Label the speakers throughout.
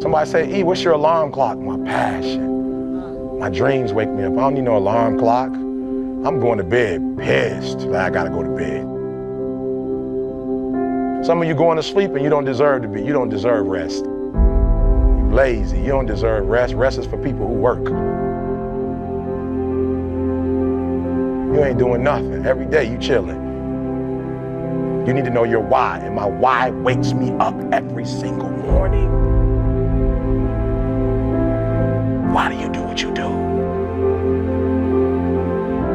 Speaker 1: Somebody say, E, what's your alarm clock? My passion. My dreams wake me up. I don't need no alarm clock. I'm going to bed pissed that I gotta go to bed. Some of you going to sleep and you don't deserve to be. You don't deserve rest. You're lazy. You don't deserve rest. Rest is for people who work. You ain't doing nothing. Every day you chilling. You need to know your why, and my why wakes me up every single morning. Why do you do what you do?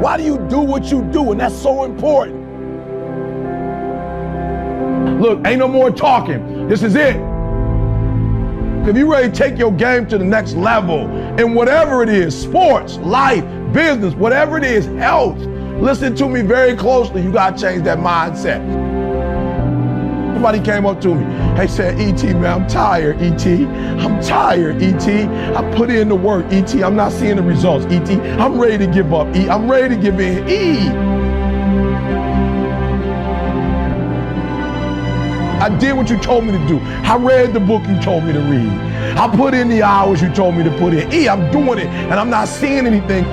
Speaker 1: Why do you do what you do? And that's so important. Look, ain't no more talking. This is it. If you ready to take your game to the next level, and whatever it is, sports, life, business, whatever it is, health, listen to me very closely. You gotta change that mindset. Somebody came up to me. Hey, said, E.T., man, I'm tired, E.T. I'm tired, E.T. I put in the work, E.T. I'm not seeing the results, E.T. I'm ready to give up, E. I'm ready to give in, E. I did what you told me to do. I read the book you told me to read. I put in the hours you told me to put in. E, I'm doing it, and I'm not seeing anything.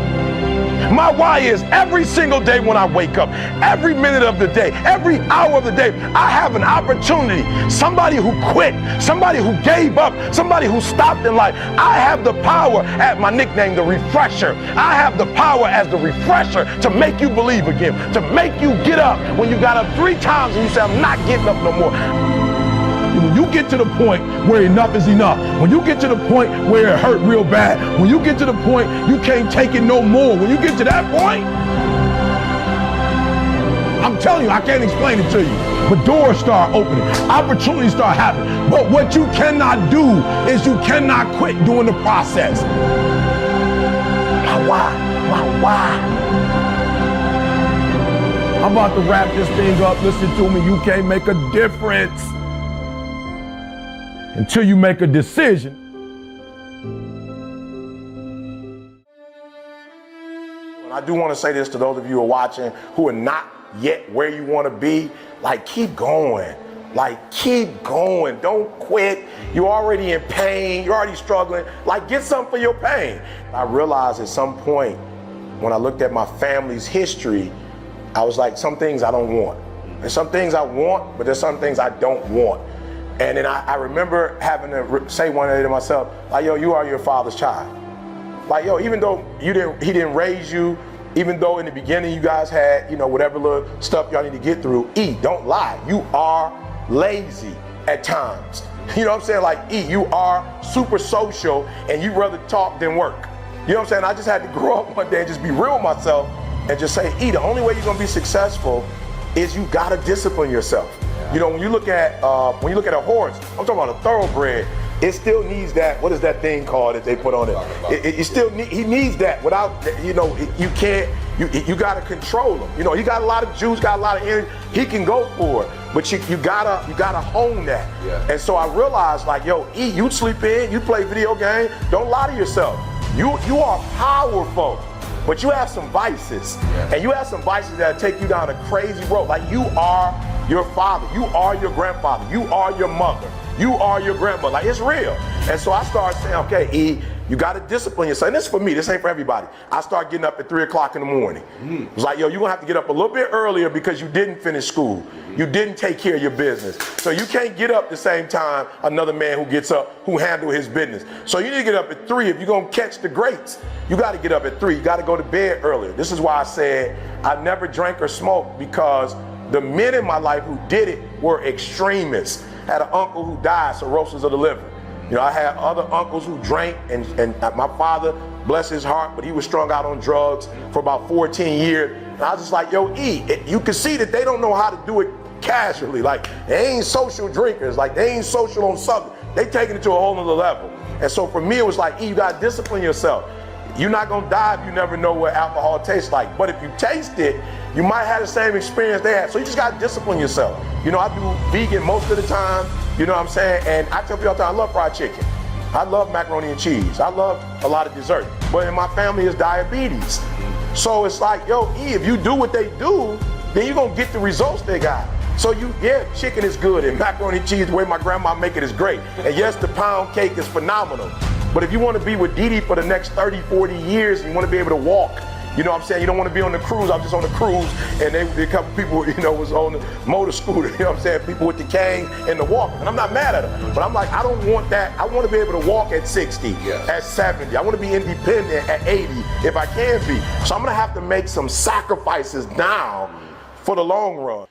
Speaker 1: My why is every single day when I wake up, every minute of the day, every hour of the day, I have an opportunity. Somebody who quit, somebody who gave up, somebody who stopped in life. I have the power, at my nickname, the refresher. I have the power as the refresher to make you believe again, to make you get up when you got up 3 times and you say, I'm not getting up no more. When you get to the point where enough is enough, when you get to the point where it hurt real bad, when you get to the point you can't take it no more, when you get to that point, I'm telling you, I can't explain it to you, but doors start opening, opportunities start happening. But what you cannot do is you cannot quit doing the process. My why? I'm about to wrap this thing up. Listen to me, you can't make a difference until you make a decision. And I do want to say this to those of you who are watching who are not yet where you want to be, like, keep going. Like, keep going. Don't quit. You're already in pain. You're already struggling. Like, get something for your pain. I realized at some point when I looked at my family's history, I was like, some things I don't want. There's some things I want, but there's some things I don't want. And then I remember having to say one day to myself, like, yo, you are your father's child. Like, yo, even though he didn't raise you, even though in the beginning you guys had, whatever little stuff y'all need to get through, E, don't lie. You are lazy at times. You know what I'm saying? Like, E, you are super social and you rather talk than work. You know what I'm saying? I just had to grow up one day and just be real with myself and just say, E, the only way you're gonna be successful is you gotta discipline yourself. When you look at a horse, I'm talking about a thoroughbred, it still needs that, what is that thing called that they put on it? He needs that. Without, you can't, you gotta control him. He got a lot of juice, got a lot of energy, he can go for it, but you gotta hone that. Yeah. And so I realized, like, yo, E, you sleep in, you play video games, don't lie to yourself. You are powerful, but you have some vices. Yeah. And you have some vices that take you down a crazy road. Like, you are your father, you are your grandfather, you are your mother, you are your grandmother. Like, it's real. And so I started saying, okay, E, you got to discipline yourself. And this is for me, this ain't for everybody. I start getting up at 3 o'clock in the morning. It was like, yo, you're gonna have to get up a little bit earlier because you didn't finish school. You didn't take care of your business. So you can't get up the same time another man who gets up, who handle his business. So you need to get up at 3 if you're gonna catch the greats. You gotta get up at 3, you gotta go to bed earlier. This is why I said I never drank or smoked, because the men in my life who did it were extremists. I had an uncle who died, cirrhosis of the liver. I had other uncles who drank, and my father, bless his heart, but he was strung out on drugs for about 14 years. And I was just like, yo, E, you can see that they don't know how to do it casually. Like, they ain't social drinkers, like they ain't social on something. They taking it to a whole nother level. And so for me, it was like, E, you gotta discipline yourself. You're not gonna die if you never know what alcohol tastes like. But if you taste it, you might have the same experience they had. So you just gotta discipline yourself. I do vegan most of the time, you know what I'm saying? And I tell people all the time, I love fried chicken. I love macaroni and cheese. I love a lot of dessert. But in my family is diabetes. So it's like, yo, E, if you do what they do, then you're gonna get the results they got. So yeah, chicken is good, and macaroni and cheese, the way my grandma make it, is great. And yes, the pound cake is phenomenal. But if you want to be with Dee Dee for the next 30, 40 years, and you want to be able to walk, you know what I'm saying? You don't want to be on the cruise. I was just on the cruise, and a couple people, you know, was on the motor scooter, you know what I'm saying? People with the cane and the walker. And I'm not mad at them, but I'm like, I don't want that. I want to be able to walk at 60, at 70. I want to be independent at 80 if I can be. So I'm going to have to make some sacrifices now for the long run.